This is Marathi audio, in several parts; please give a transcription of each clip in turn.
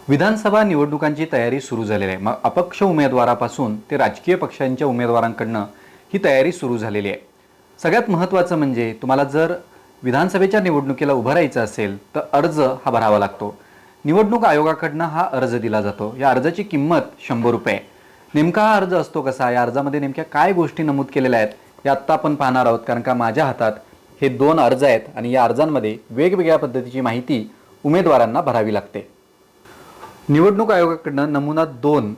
विधानसभा निवडणुकांची तयारी सुरू झालेली आहे। मग अपक्ष उमेदवारापासून ते राजकीय पक्षांच्या उमेदवारांकडनं ही तयारी सुरू झालेली आहे। सगळ्यात महत्त्वाचं म्हणजे तुम्हाला जर विधानसभेच्या निवडणुकीला उभं राहायचं असेल तर अर्ज हा भरावा लागतो। निवडणूक आयोगाकडनं हा अर्ज दिला जातो। या अर्जाची किंमत 100 रुपये। नेमका हा अर्ज असतो कसा, या अर्जामध्ये नेमक्या काय गोष्टी नमूद केलेल्या आहेत हे आत्ता आपण पाहणार आहोत, कारण का माझ्या हातात हे 2 अर्ज आहेत आणि या अर्जांमध्ये वेगवेगळ्या पद्धतीची माहिती उमेदवारांना भरावी लागते। निवडणूक आयोगाकडनं नमुना 2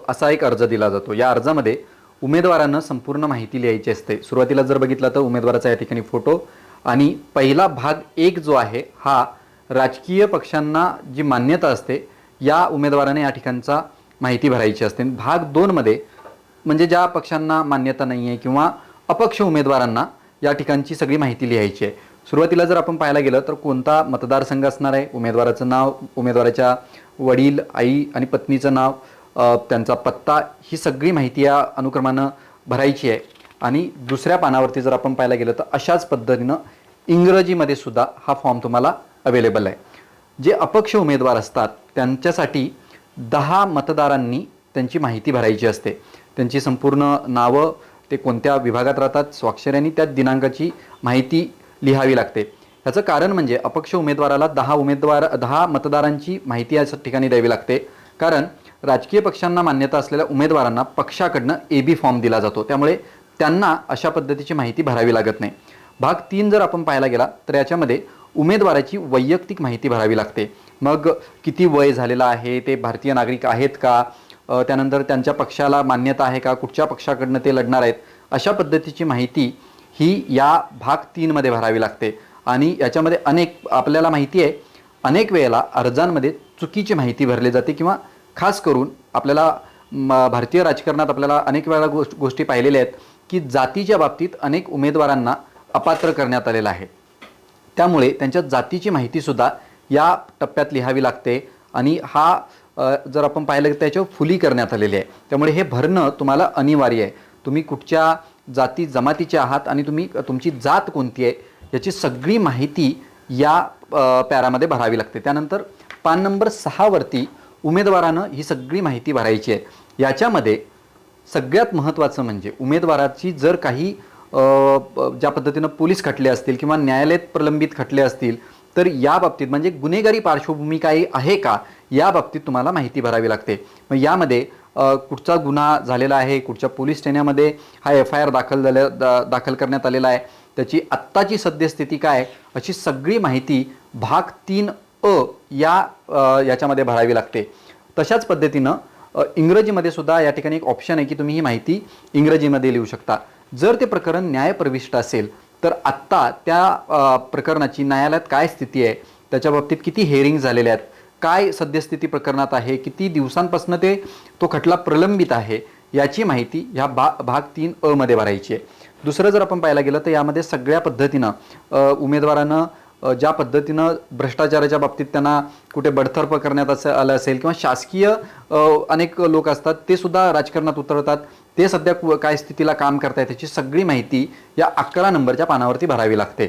असा एक अर्ज दिला जातो। या अर्जामध्ये उमेदवारांना संपूर्ण माहिती लिहायची असते। सुरुवातीला जर बघितलं तर उमेदवाराचा या ठिकाणी फोटो आणि पहिला भाग 1 जो आहे हा राजकीय पक्षांना जी मान्यता असते या उमेदवाराने या ठिकाणचा माहिती भरायची असते। भाग 2 मध्ये म्हणजे ज्या पक्षांना मान्यता नाही आहे किंवा अपक्ष उमेदवारांना या ठिकाणची सगळी माहिती लिहायची आहे। सुरुवातीला जर आपण पाहायला गेलं तर कोणता मतदारसंघ असणार आहे, उमेदवाराचं नाव, उमेदवाराच्या वडील, आई आणि पत्नीचं नाव, त्यांचा पत्ता, ही सगळी माहिती या अनुक्रमानं भरायची आहे। आणि दुसऱ्या पानावरती जर आपण पाहायला गेलं तर अशाच पद्धतीनं इंग्रजीमध्ये सुद्धा हा फॉर्म तुम्हाला अवेलेबल आहे। जे अपक्ष उमेदवार असतात त्यांच्यासाठी 10 मतदारांनी त्यांची माहिती भरायची असते। त्यांची संपूर्ण नावं, ते कोणत्या विभागात राहतात, स्वाक्षऱ्यांनी त्या दिनांकाची माहिती लिहावी लागते। याचं कारण म्हणजे अपक्ष उमेदवाराला 10 मतदारांची माहिती या ठिकाणी द्यावी लागते, कारण राजकीय पक्षांना मान्यता असलेल्या उमेदवारांना पक्षाकडनं AB फॉर्म दिला जातो, त्यामुळे त्यांना अशा पद्धतीची माहिती भरावी लागत नाही। भाग 3 जर आपण पाहायला गेला तर याच्यामध्ये उमेदवाराची वैयक्तिक माहिती भरावी लागते। मग किती वय झालेलं आहे, ते भारतीय नागरिक आहेत का, त्यानंतर त्यांच्या पक्षाला मान्यता आहे का, कुठच्या पक्षाकडनं ते लढणार आहेत, अशा पद्धतीची माहिती ही या भाग 3 मध्ये भरावी लागते। आणि याच्यामध्ये आपल्याला माहिती आहे अनेक वेळेला अर्जांमध्ये चुकीची माहिती भरली जाते, किंवा खास करून आपल्याला भारतीय राजकारणात आपल्याला अनेक वेळा गोष्टी पाहिलेल्या आहेत की जातीच्या बाबतीत अनेक उमेदवारांना अपात्र करण्यात आलेलं आहे। त्यामुळे त्यांच्या जातीची माहितीसुद्धा या टप्प्यात लिहावी लागते आणि हा जर आपण पाहिलं तर त्याच्यावर फुली करण्यात आलेली आहे। त्यामुळे हे भरणं तुम्हाला अनिवार्य आहे। तुम्ही कुठच्या जाती जमातीचे आहात आणि तुमची जात कोणती आहे याची सगळी माहिती या पॅरामध्ये भरावी लागते। त्यानंतर पान नंबर 6 वरती उमेदवारानं ही सगळी माहिती भरायची आहे। याच्यामध्ये सगळ्यात महत्त्वाचं म्हणजे उमेदवाराची जर काही ज्या पद्धतीनं पोलीस खटले असतील किंवा न्यायालयात प्रलंबित खटले असतील तर या बाबतीत म्हणजे गुन्हेगारी पार्श्वभूमी काही आहे का, या बाबतीत तुम्हाला माहिती भरावी लागते। मग यामध्ये कुठचा गुन्हा झालेला आहे, कुठच्या पोलीस ठाण्यामध्ये हा FIR दाखल करण्यात आलेला आहे, त्याची आत्ताची सद्यस्थिती काय, अशी सगळी माहिती भाग 3A याच्यामध्ये भरावी लागते। तशाच पद्धतीनं इंग्रजीमध्ये सुद्धा या ठिकाणी एक ऑप्शन आहे की तुम्ही ही माहिती इंग्रजीमध्ये लिहू शकता। जर ते प्रकरण न्यायप्रविष्ट असेल तर आत्ता त्या प्रकरणाची न्यायालयात काय स्थिती आहे, त्याच्या बाबतीत किती हेअरिंग झालेले आहेत, काय सद्यस्थिती प्रकरणात आहे, किती दिवसांपासून तो खटला प्रलंबित आहे, याची माहिती ह्या भाग 3A मध्ये भरायची आहे। दुसरं जर आपण पाहायला गेलं तर यामध्ये सगळ्या पद्धतीनं उमेदवारानं ज्या पद्धतीनं भ्रष्टाचाराच्या बाबतीत त्यांना कुठे बडतर्फ करण्यात आलं असेल किंवा शासकीय अनेक लोक असतात ते सुद्धा राजकारणात उतरतात, ते सध्या काय स्थितीला काम करतायत त्याची सगळी माहिती या 11 नंबरच्या पानावरती भरावी लागते।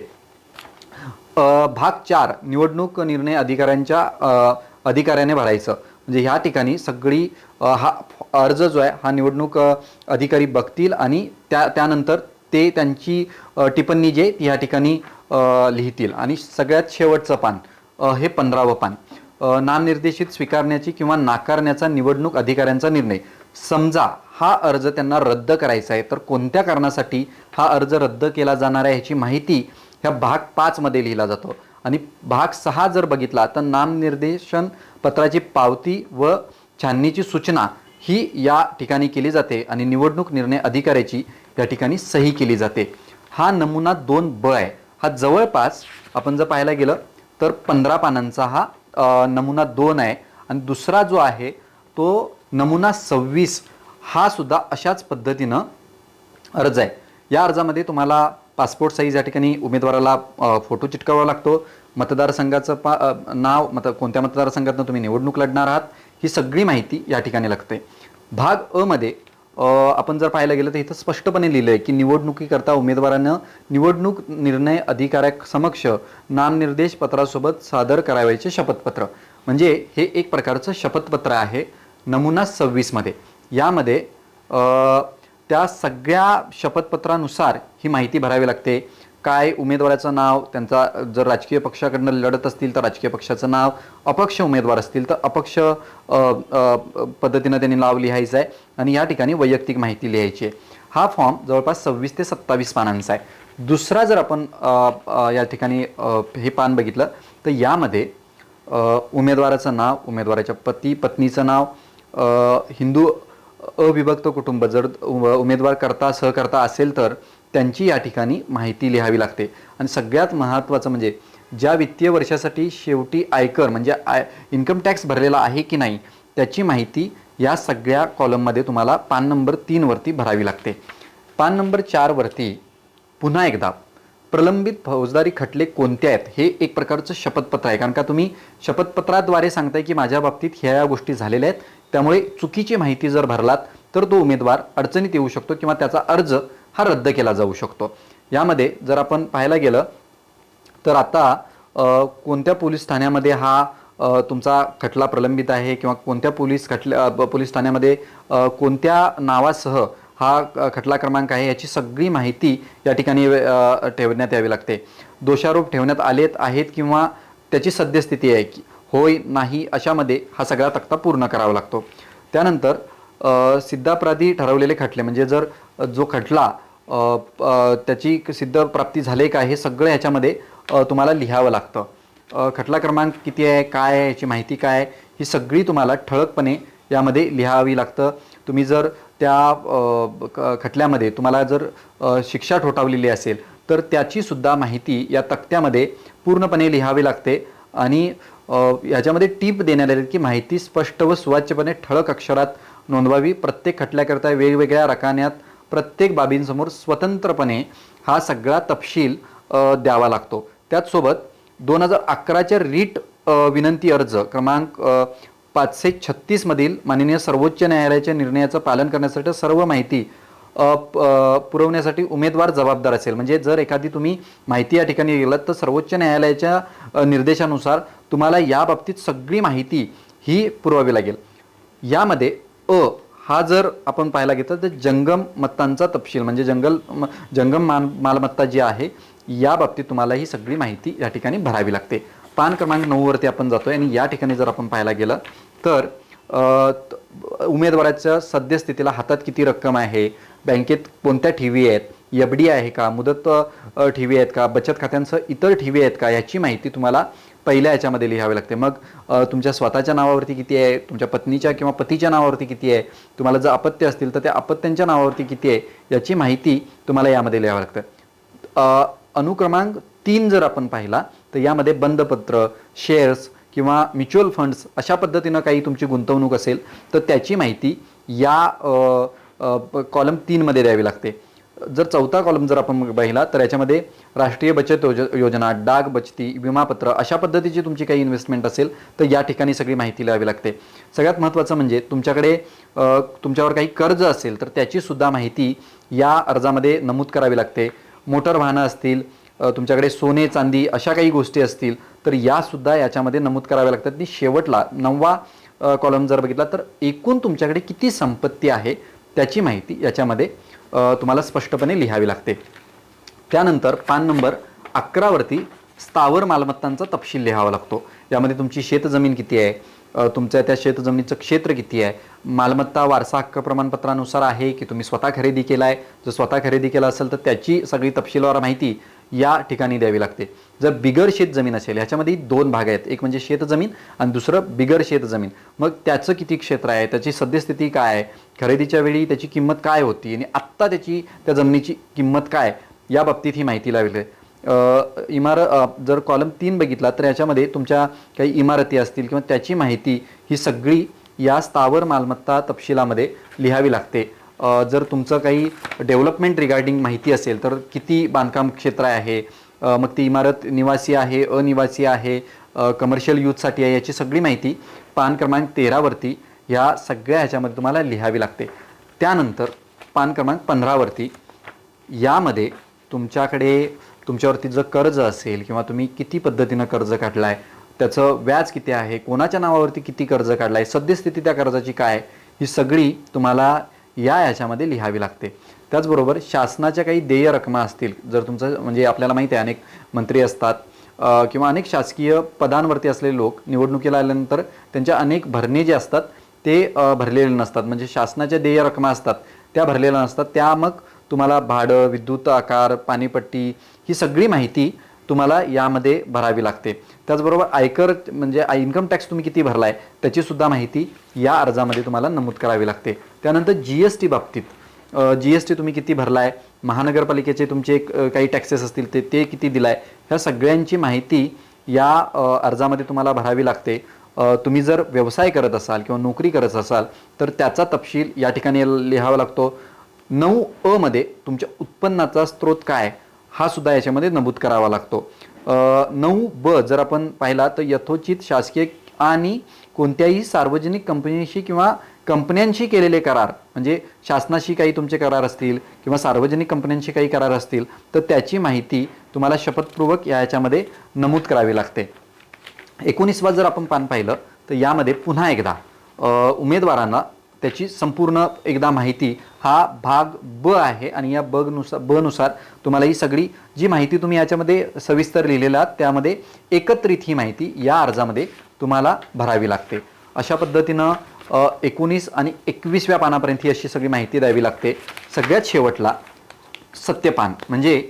भाग 4 निवडणूक निर्णय अधिकाऱ्याने भरायचं। म्हणजे ह्या ठिकाणी सगळी हा अर्ज जो आहे हा निवडणूक अधिकारी बघतील आणि त्यानंतर ते त्यांची टिप्पणी जे ती या ठिकाणी लिहितील। आणि सगळ्यात शेवटचं पान हे 15वं पान, नामनिर्देशित स्वीकारण्याची किंवा नाकारण्याचा निवडणूक अधिकाऱ्यांचा निर्णय। समजा हा अर्ज त्यांना रद्द करायचा आहे तर कोणत्या कारणासाठी हा अर्ज रद्द केला जाणार आहे ह्याची माहिती ह्या भाग 5 मध्ये लिहिला जातो। आणि भाग 6 जर बघितला तर नामनिर्देशन पत्राची पावती व छाननीची सूचना ही या ठिकाणी केली जाते आणि निवडणूक निर्णय अधिकाऱ्याची या ठिकाणी सही केली जाते। हा नमुना 2B आहे। हा जवळपास आपण जर पाहायला गेलं तर 15 पानांचा हा नमुना 2 आहे। आणि दुसरा जो आहे तो नमुना 26 हा सुद्धा अशाच पद्धतीनं अर्ज आहे। या अर्जामध्ये तुम्हाला पासपोर्ट साईज या ठिकाणी उमेदवाराला फोटो चिटकावा लागतो, मतदारसंघाचं नाव, कोणत्या मतदारसंघातून तुम्ही निवडणूक लढणार आहात, ही सगळी माहिती या ठिकाणी लागते। भाग A मध्ये आपण जर पाहायला गेलं तर इथं स्पष्टपणे लिहिलं आहे की निवडणुकीकरता उमेदवारानं निवडणूक निर्णय अधिकाऱ्यासमक्ष नामनिर्देश पत्रासोबत सादर करावयाचे शपथपत्र। म्हणजे हे एक प्रकारचं शपथपत्र आहे नमुना 26 मध्ये. यामध्ये त्या सगळ्या शपथपत्रानुसार ही माहिती भरावी लागते. काय उमेदवाराचं नाव, त्यांचा जर राजकीय पक्षाकडनं लढत असतील तर राजकीय पक्षाचं नाव, अपक्ष उमेदवार असतील तर अपक्ष पद्धतीनं त्यांनी नाव लिहायचं आहे आणि या ठिकाणी वैयक्तिक माहिती लिहायची आहे. हा फॉर्म जवळपास 26 ते 27 पानांचा आहे. दुसरा जर आपण या ठिकाणी हे पान बघितलं तर यामध्ये उमेदवाराचं नाव, उमेदवाराच्या पती पत्नीचं नाव, हिंदू अविभक्त कुटुंब जर उमेदवार करता सहकर्ता असेल तर त्यांची या ठिकाणी माहिती लिहावी लागते. आणि सगळ्यात महत्त्वाचं म्हणजे ज्या वित्तीय वर्षासाठी शेवटी आयकर म्हणजे इन्कम टॅक्स भरलेला आहे की नाही त्याची माहिती या सगळ्या कॉलममध्ये तुम्हाला पान नंबर 3 वरती भरावी लागते. पान नंबर 4 वरती पुन्हा एकदा प्रलंबित फौजदारी खटले कोणते आहेत हे एक प्रकारचं शपथपत्र आहे. कारण का तुम्ही शपथपत्राद्वारे सांगताय की माझ्या बाबतीत ह्या गोष्टी झालेल्या आहेत, त्यामुळे चुकीची माहिती जर भरलात तर तो उमेदवार अडचणीत येऊ शकतो किंवा त्याचा अर्ज हा रद्द केला जाऊ शकतो. यामध्ये जर आपण पाहायला गेलं तर आता कोणत्या पोलीस ठाण्यामध्ये हा तुमचा खटला प्रलंबित आहे किंवा कोणत्या पोलीस ठाण्यामध्ये कोणत्या नावासह हा खटला क्रमांक आहे याची सगळी माहिती या ठिकाणी ठेवण्यात यावी लागते. दोषारोप ठेवण्यात आहेत किंवा त्याची सद्यस्थिती आहे की होय नाही अशामध्ये हा सगळा तक्ता पूर्ण करावा लागतो. त्यानंतर सिद्धापराधी ठरवलेले खटले म्हणजे जर जो खटला त्याची सिद्ध प्राप्ती झाले का हे सगळं ह्याच्यामध्ये तुम्हाला लिहावं लागतं. खटला क्रमांक किती आहे, काय आहे, याची माहिती काय आहे ही सगळी तुम्हाला ठळकपणे यामध्ये लिहावी लागतं. तुम्ही जर त्या खटल्यामध्ये तुम्हाला जर शिक्षा ठोठावलेली असेल तर त्याची सुद्धा माहिती या तक्त्यामध्ये पूर्णपणे लिहावी लागते. आणि ह्याच्यामध्ये टीप देण्यात आली की माहिती स्पष्ट व सुवाच्यपणे ठळक अक्षरात नोंदवावी. प्रत्येक खटल्याकरता वेगवेगळ्या रकान्यात प्रत्येक बाबींसमोर स्वतंत्रपणे हा सगळा तपशील द्यावा लागतो. त्याचसोबत 2011च्या रीट विनंती अर्ज क्रमांक 536 मधील माननीय सर्वोच्च न्यायालयाच्या निर्णयाचं पालन करण्यासाठी सर्व माहिती पुरवण्यासाठी उमेदवार जबाबदार असेल. म्हणजे जर एखादी तुम्ही माहिती या ठिकाणी गेलात तर सर्वोच्च न्यायालयाच्या निर्देशानुसार तुम्हाला या बाबतीत सगळी माहिती ही पुरवावी लागेल. यामध्ये हा जर आपण पाहायला घेतलं तर जंगम मत्तांचा तपशील म्हणजे जंगम मालमत्ता जी आहे या बाबतीत तुम्हाला ही सगळी माहिती या ठिकाणी भरावी लागते. पान क्रमांक 9 वरती आपण जातोय आणि या ठिकाणी जर आपण पाहायला गेलं तर उमेदवाराच्या सद्यस्थितीला हातात किती रक्कम आहे, बँकेत कोणत्या ठेवी आहेत, एफडी आहे का, मुदत ठेवी आहेत का, बचत खात्यांसह इतर ठेवी आहेत का याची माहिती तुम्हाला पहिल्या याच्यामध्ये लिहावी लागते. मग तुमच्या स्वतःच्या नावावरती किती आहे, तुमच्या पत्नीच्या किंवा पतीच्या नावावरती किती आहे, तुम्हाला जर अपत्य असतील तर त्या अपत्यांच्या नावावरती किती आहे याची माहिती तुम्हाला यामध्ये लिहावं लागतं. अनुक्रमांक 3 जर आपण पाहिला तर यामध्ये बंधपत्र, शेअर्स किंवा म्युच्युअल फंड्स अशा पद्धतीनं काही तुमची गुंतवणूक असेल तर त्याची माहिती या कॉलम 3 मध्ये द्यावी लागते. जर चौथा कॉलम जर आपण पाहिला तर याच्यामध्ये राष्ट्रीय बचत योजना, डाक बचती, विमापत्र अशा पद्धतीची तुमची काही इन्व्हेस्टमेंट असेल तर या ठिकाणी सगळी माहिती लिहावी लागते. सगळ्यात महत्त्वाचं म्हणजे तुमच्याकडे तुमच्यावर काही कर्ज असेल तर त्याची सुद्धा माहिती या अर्जामध्ये नमूद करावी लागते. मोटर वाहनं असतील, तुमच्याकडे सोने चांदी अशा काही गोष्टी असतील तर या सुद्धा याच्यामध्ये नमूद कराव्या लागतात. आणि शेवटला 9वा कॉलम जर बघितला तर एकूण तुमच्याकडे किती संपत्ती आहे त्याची माहिती याच्यामध्ये तुम्हाला स्पष्टपणे लिहावी लागते. त्यानंतर पान नंबर 11 वरती स्थावर मालमत्तांचा तपशील लिहावा लागतो. यामध्ये तुमची शेतजमीन किती आहे, तुमच्या त्या शेतजमिनीचं क्षेत्र किती आहे, मालमत्ता वारसा हक्क प्रमाणपत्रानुसार आहे की तुम्ही स्वतः खरेदी केला आहे, जर स्वतः खरेदी केला असेल तर त्याची सगळी तपशीलवार माहिती या ठिकाणी द्यावी लागते. जर बिगर शेतजमीन असेल ह्याच्यामध्ये 2 भाग आहेत, एक म्हणजे शेतजमीन आणि दुसरं बिगर शेतजमीन. मग त्याचं किती क्षेत्र आहे, त्याची सद्यस्थिती काय आहे, खरेदीच्या वेळी त्याची किंमत काय होती आणि आत्ता त्या जमिनीची किंमत काय या बाबतीत ही माहिती लागली. जर कॉलम 3 बघितला तर याच्यामध्ये तुमच्या काही इमारती असतील किंवा त्याची माहिती ही सगळी या स्थावर मालमत्ता तपशिलामध्ये लिहावी लागते. जर तुमचं काही डेव्हलपमेंट रिगार्डिंग माहिती असेल तर किती बांधकाम क्षेत्र आहे, मग ती इमारत निवासी आहे, अनिवासी आहे, कमर्शियल यूजसाठी आहे, याची सगळी माहिती पान क्रमांक 13 वरती ह्या सगळ्या ह्याच्यामध्ये तुम्हाला लिहावी लागते. त्यानंतर पान क्रमांक 15 वरती यामध्ये तुमच्यावरती जर कर्ज असेल किंवा तुम्ही किती पद्धतीनं कर्ज काढला आहे त्याचं व्याज किती आहे, कोणाच्या नावावरती किती कर्ज काढलं आहे, सद्यस्थिती त्या कर्जाची काय आहे, ही सगळी तुम्हाला याच्यामध्ये लिहावी लागते. त्याचबरोबर शासनाच्या काही देय रकमा असतील, जर तुमचं म्हणजे आपल्याला माहिती आहे अनेक मंत्री असतात किंवा अनेक शासकीय पदांवरती असलेले लोक निवडणुकीला आल्यानंतर त्यांच्या अनेक भरणे जे असतात ते भरलेले नसतात, म्हणजे शासनाच्या देय रकमा असतात त्या भरलेल्या नसतात. त्या मग तुम्हाला भाडं, विद्युत आकार, पाणीपट्टी ही सगळी माहिती तुम्हाला यामध्ये भरावी लागते. त्याचबरोबर आयकर म्हणजे इन्कम टॅक्स तुम्ही किती भरलाय त्याची सुद्धा माहिती या अर्जामध्ये तुम्हाला नमूद करावी लागते. त्यानंतर GST बाबतीत GST तुम्ही किती भरलाय, महानगरपालिकेचे तुमचे काही टॅक्सेस असतील ते किती दिलाय, ह्या सगळ्यांची माहिती या अर्जामध्ये तुम्हाला भरावी लागते. तुम्ही जर व्यवसाय करत असाल किंवा नोकरी करत असाल तर त्याचा तपशील या ठिकाणी लिहावा लागतो. 9A मध्ये तुमच्या उत्पन्नाचा स्रोत काय हा सुद्धा याच्यामध्ये नमूद करावा लागतो. 9B जर आपण पाहिला तर यथोचित शासकीय आणि कोणत्याही सार्वजनिक कंपनीशी किंवा कंपन्यांशी केलेले करार, म्हणजे शासनाशी काही तुमचे करार असतील किंवा सार्वजनिक कंपन्यांशी काही करार असतील तर त्याची माहिती तुम्हाला शपथपूर्वक याच्यामध्ये नमूद करावी लागते. 19वा जर आपण पान पाहिलं तर यामध्ये पुन्हा एकदा उमेदवारांना त्याची संपूर्ण एकदा माहिती, हा भाग ब आहे आणि या ब नुसार तुम्हाला ही सगळी जी माहिती तुम्ही याच्यामध्ये सविस्तर लिहिलेला त्यामध्ये एकत्रित ही माहिती या अर्जामध्ये तुम्हाला भरावी लागते. अशा पद्धतीनं 19 आणि 21व्या पानापर्यंत ही अशी सगळी माहिती द्यावी लागते. सगळ्यात शेवटला सत्यपान, म्हणजे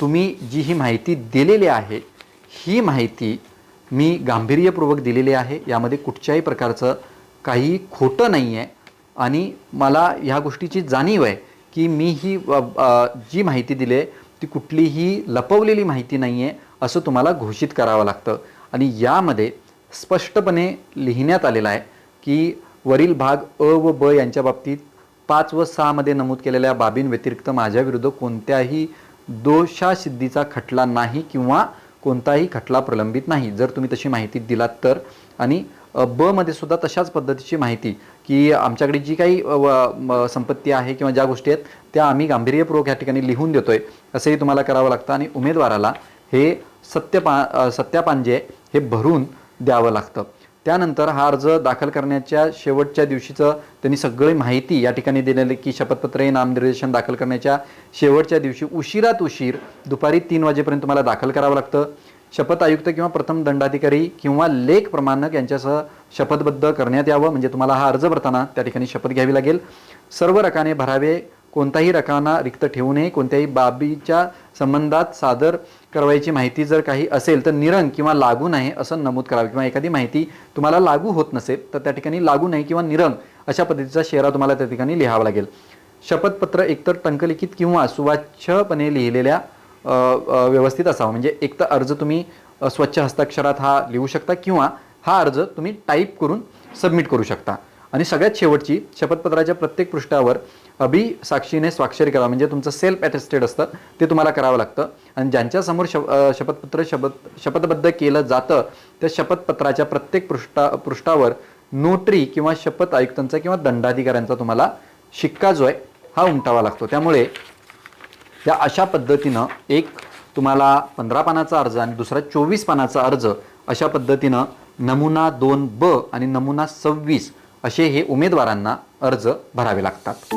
तुम्ही जी ही माहिती दिलेली आहे ही माहिती मी गांभीर्यपूर्वक दिलेली आहे, यामध्ये कुठच्याही प्रकारचं काही खोटं नाही आहे आणि मला ह्या गोष्टीची जाणीव आहे की मी ही जी माहिती दिली आहे ती कुठलीही लपवलेली माहिती नाही आहे असं तुम्हाला घोषित करावं लागतं. आणि यामध्ये स्पष्टपणे लिहिण्यात आलेलं आहे की वरील भाग अ व ब यांच्या बाबतीत 5 व 6 मध्ये नमूद केलेल्या बाबींव्यतिरिक्त माझ्याविरुद्ध कोणत्याही दोषासिद्धीचा खटला नाही किंवा कोणताही खटला प्रलंबित नाही, जर तुम्ही तशी माहिती दिलात तर. आणि ब मध्ये सुद्धा तशाच पद्धतीची माहिती की आमच्याकडे जी काही संपत्ती आहे किंवा ज्या गोष्टी आहेत त्या आम्ही गांभीर्यपूर्वक या ठिकाणी लिहून देतोय असंही तुम्हाला करावं लागतं. आणि उमेदवाराला हे सत्यापान जे हे भरून द्यावं लागतं. त्यानंतर हा अर्ज दाखल करण्याच्या शेवटच्या दिवशीचं त्यांनी सगळी माहिती या ठिकाणी दिलेली की शपथपत्र हे नामनिर्देशन दाखल करण्याच्या शेवटच्या दिवशी उशिरात उशीर दुपारी 3 वाजेपर्यंत तुम्हाला दाखल करावं लागतं. शपथ आयुक्त किंवा प्रथम दंडाधिकारी किंवा लेख प्रमाणक यांच्यासह शपथबद्ध करण्यात यावं, म्हणजे तुम्हाला हा अर्ज भरताना त्या ठिकाणी शपथ घ्यावी लागेल. सर्व रकाने भरावे, कोणताही रकाना रिक्त ठेवू नये. कोणत्याही बाबीच्या संबंधात सादर करवायची माहिती जर काही असेल तर निरंग किंवा लागू नाही असं नमूद करावं, किंवा एखादी माहिती तुम्हाला लागू होत नसेल तर त्या ठिकाणी लागू नाही किंवा निरंग अशा पद्धतीचा शेरा तुम्हाला त्या ठिकाणी लिहावा लागेल. शपथपत्र एकतर टंकलिखित किंवा सुवाच्यपणे लिहिलेल्या व्यवस्थित असावं, म्हणजे एक तर अर्ज तुम्ही स्वच्छ हस्ताक्षरात हा लिहू शकता किंवा हा अर्ज तुम्ही टाईप करून सबमिट करू शकता. आणि सगळ्यात शेवटची शपथपत्राच्या प्रत्येक पृष्ठावर साक्षीने स्वाक्षरी करा, म्हणजे तुमचं सेल्फ अटेस्टेड असतं ते तुम्हाला करावं लागतं. आणि ज्यांच्यासमोर शपथपत्र शपथबद्ध केलं जातं त्या शपथपत्राच्या प्रत्येक पृष्ठावर नोटरी किंवा शपथ आयुक्तांचा किंवा दंडाधिकाऱ्यांचा तुम्हाला शिक्का जो आहे हा उमटावा लागतो. त्यामुळे या अशा पद्धतीनं एक तुम्हाला 15 पानाचा अर्ज आणि दुसरा 24 पानाचा अर्ज अशा पद्धतीनं नमुना 2B आणि नमुना 26 असे हे उमेदवारांना अर्ज भरावे लागतात.